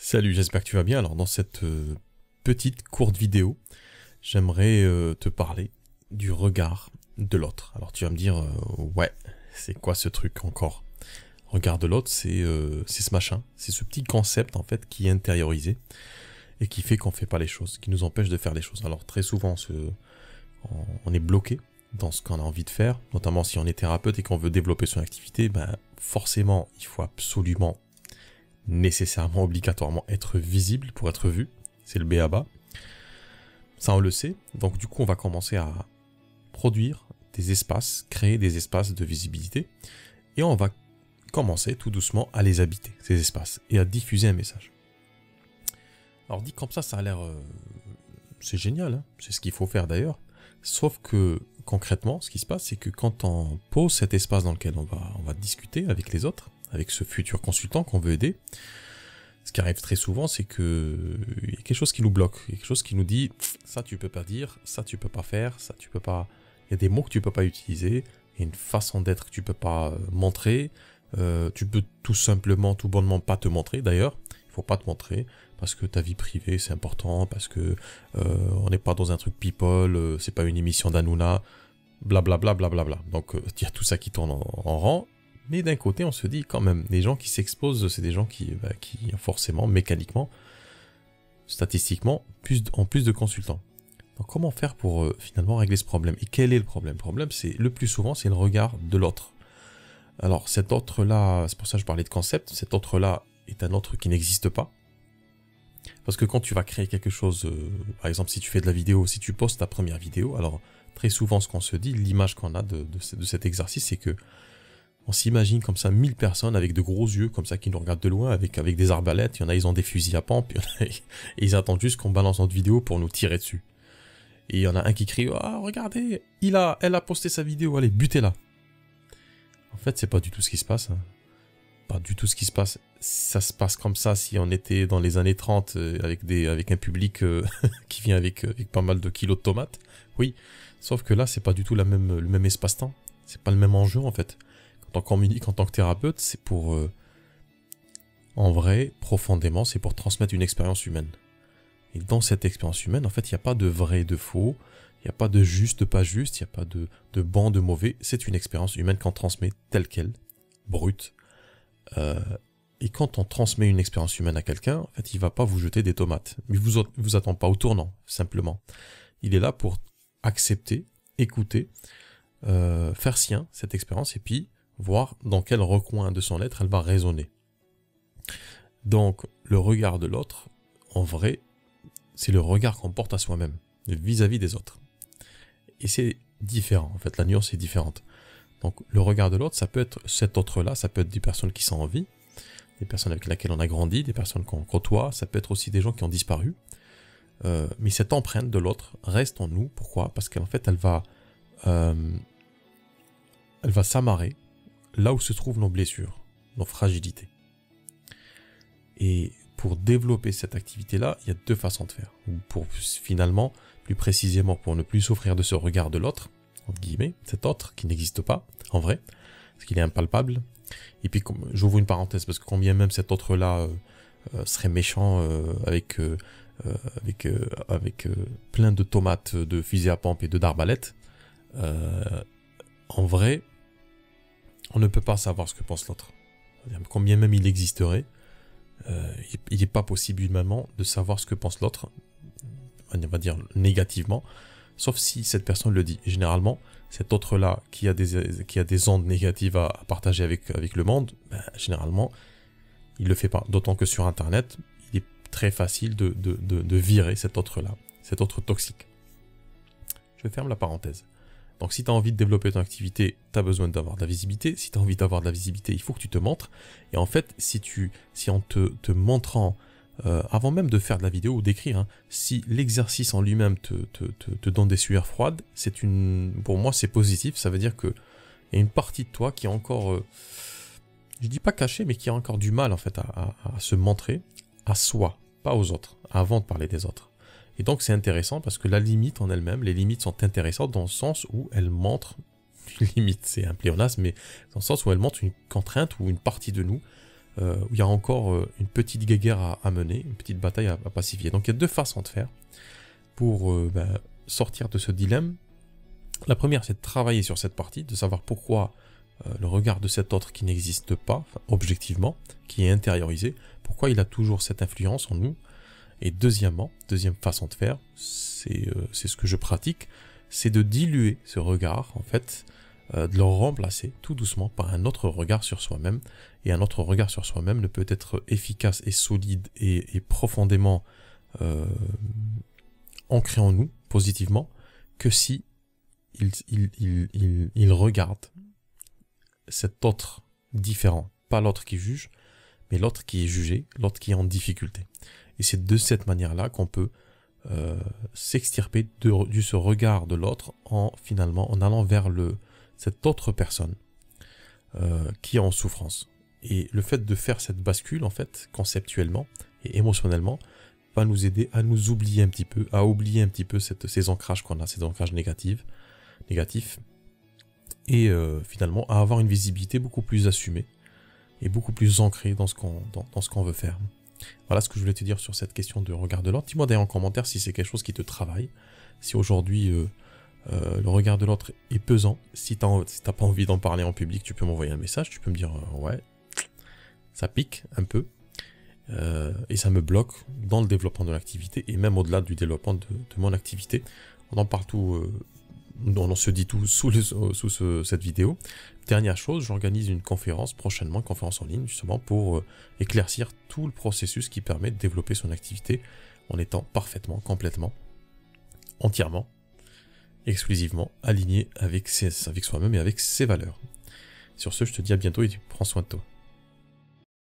Salut, j'espère que tu vas bien. Alors dans cette petite courte vidéo, j'aimerais te parler du regard de l'autre. Alors tu vas me dire, ouais, c'est quoi ce truc encore? Regard de l'autre, c'est ce machin, c'est ce petit concept en fait qui est intériorisé et qui fait qu'on ne fait pas les choses, qui nous empêche de faire les choses. Alors très souvent, on est bloqué dans ce qu'on a envie de faire, notamment si on est thérapeute et qu'on veut développer son activité, ben, forcément, il faut absolument nécessairement, obligatoirement être visible pour être vu. C'est le b.a.-ba. Ça, on le sait. Donc, du coup, on va commencer à produire des espaces, créer des espaces de visibilité. Et on va commencer tout doucement à les habiter, ces espaces, et à diffuser un message. Alors, dit comme ça a l'air... c'est génial, hein, c'est ce qu'il faut faire d'ailleurs. Sauf que, concrètement, ce qui se passe, c'est que quand on pose cet espace dans lequel on va discuter avec les autres, avec ce futur consultant qu'on veut aider, ce qui arrive très souvent, c'est que il y a quelque chose qui nous bloque, il y a quelque chose qui nous dit ça tu peux pas dire, ça tu peux pas faire, ça tu peux pas. Il y a des mots que tu peux pas utiliser, il y a une façon d'être que tu peux pas montrer, tu peux tout simplement, tout bonnement pas te montrer. D'ailleurs, il faut pas te montrer parce que ta vie privée c'est important, parce que on n'est pas dans un truc people, c'est pas une émission d'Hanouna, blablabla, blablabla. Donc il y a tout ça qui tourne en rang. Mais d'un côté, on se dit quand même, les gens qui s'exposent, c'est des gens qui forcément, mécaniquement, statistiquement, ont plus de consultants. Donc comment faire pour finalement régler ce problème? Et quel est le problème? Le problème, c'est le plus souvent, c'est le regard de l'autre. Alors cet autre-là, c'est pour ça que je parlais de concept, cet autre-là est un autre qui n'existe pas. Parce que quand tu vas créer quelque chose, par exemple si tu fais de la vidéo, si tu postes ta première vidéo, alors très souvent ce qu'on se dit, l'image qu'on a de cet exercice, c'est que on s'imagine comme ça 1000 personnes avec de gros yeux comme ça qui nous regardent de loin avec des arbalètes. Il y en a, ils ont des fusils à pompe et ils attendent juste qu'on balance notre vidéo pour nous tirer dessus. Et il y en a un qui crie « Ah, regardez, elle a posté sa vidéo, allez, butez-la » En fait, c'est pas du tout ce qui se passe. Hein. Pas du tout ce qui se passe. Ça se passe comme ça si on était dans les années 30 avec un public qui vient avec pas mal de kilos de tomates. Oui, sauf que là, c'est pas du tout le même espace-temps. C'est pas le même enjeu en fait. Quand on communique en tant que thérapeute, c'est pour, en vrai, profondément, c'est pour transmettre une expérience humaine. Et dans cette expérience humaine, en fait, il n'y a pas de vrai et de faux, il n'y a pas de juste, pas juste, il n'y a pas de bon, de mauvais. C'est une expérience humaine qu'on transmet telle qu'elle, brute. Et quand on transmet une expérience humaine à quelqu'un, en fait, il ne va pas vous jeter des tomates. Mais il ne vous attend pas au tournant, simplement. Il est là pour accepter, écouter, faire sien cette expérience, et puis voir dans quel recoin de son être elle va résonner. Donc, le regard de l'autre, en vrai, c'est le regard qu'on porte à soi-même, vis-à-vis des autres. Et c'est différent, en fait, la nuance est différente. Donc, le regard de l'autre, ça peut être cet autre-là, ça peut être des personnes qui sont en vie, des personnes avec lesquelles on a grandi, des personnes qu'on côtoie, ça peut être aussi des gens qui ont disparu. Mais cette empreinte de l'autre reste en nous. Pourquoi? Parce qu'en fait, elle va s'amarrer là où se trouvent nos blessures, nos fragilités. Et pour développer cette activité-là, il y a deux façons de faire. Ou pour finalement, plus précisément, pour ne plus souffrir de ce regard de l'autre, entre guillemets, cet autre qui n'existe pas, en vrai, parce qu'il est impalpable. Et puis, j'ouvre une parenthèse, parce que combien même cet autre-là serait méchant avec plein de tomates, de fusils à pompe et de d'arbalètes, en vrai, on ne peut pas savoir ce que pense l'autre. Combien même il existerait, il n'est pas possible humainement de savoir ce que pense l'autre, on va dire négativement, sauf si cette personne le dit. Et généralement, cet autre-là qui a des ondes négatives à partager avec le monde, ben, généralement, il ne le fait pas. D'autant que sur Internet, il est très facile de virer cet autre-là, cet autre toxique. Je ferme la parenthèse. Donc si tu as envie de développer ton activité, tu as besoin d'avoir de la visibilité. Si tu as envie d'avoir de la visibilité, il faut que tu te montres. Et en fait, si en te montrant, avant même de faire de la vidéo ou d'écrire, hein, si l'exercice en lui-même te donne des sueurs froides, pour moi c'est positif. Ça veut dire qu'il y a une partie de toi qui est encore, je dis pas cachée, mais qui a encore du mal en fait à se montrer à soi, pas aux autres, avant de parler des autres. Et donc c'est intéressant parce que la limite en elle-même, les limites sont intéressantes dans le sens où elles montrent, une limite c'est un pléonasme, mais dans le sens où elles montrent une contrainte ou une partie de nous où il y a encore une petite guéguerre à mener, une petite bataille à pacifier. Donc il y a deux façons de faire pour sortir de ce dilemme. La première, c'est de travailler sur cette partie, de savoir pourquoi le regard de cet autre qui n'existe pas, objectivement, qui est intériorisé, pourquoi il a toujours cette influence en nous. Et deuxièmement, deuxième façon de faire, c'est ce que je pratique, c'est de diluer ce regard, en fait, de le remplacer tout doucement par un autre regard sur soi-même. Et un autre regard sur soi-même ne peut être efficace et solide et profondément ancré en nous, positivement, que si il regarde cet autre différent. Pas l'autre qui juge, mais l'autre qui est jugé, l'autre qui est en difficulté. Et c'est de cette manière-là qu'on peut s'extirper de ce regard de l'autre finalement en allant vers cette autre personne qui est en souffrance. Et le fait de faire cette bascule, en fait, conceptuellement et émotionnellement, va nous aider à nous oublier un petit peu, à oublier un petit peu ces ancrages qu'on a, ces ancrages négatifs, et finalement à avoir une visibilité beaucoup plus assumée et beaucoup plus ancrée dans ce qu'on veut faire. Voilà ce que je voulais te dire sur cette question de regard de l'autre. Dis-moi d'ailleurs en commentaire si c'est quelque chose qui te travaille, si aujourd'hui le regard de l'autre est pesant. Si t'as pas envie d'en parler en public, tu peux m'envoyer un message, tu peux me dire ouais, ça pique un peu et ça me bloque dans le développement de l'activité et même au-delà du développement de mon activité. On en parle tout, on se dit tout sous cette vidéo. Dernière chose, j'organise une conférence prochainement, une conférence en ligne justement pour éclaircir tout le processus qui permet de développer son activité en étant parfaitement, complètement, entièrement, exclusivement aligné avec soi-même et avec ses valeurs. Sur ce, je te dis à bientôt et prends soin de toi.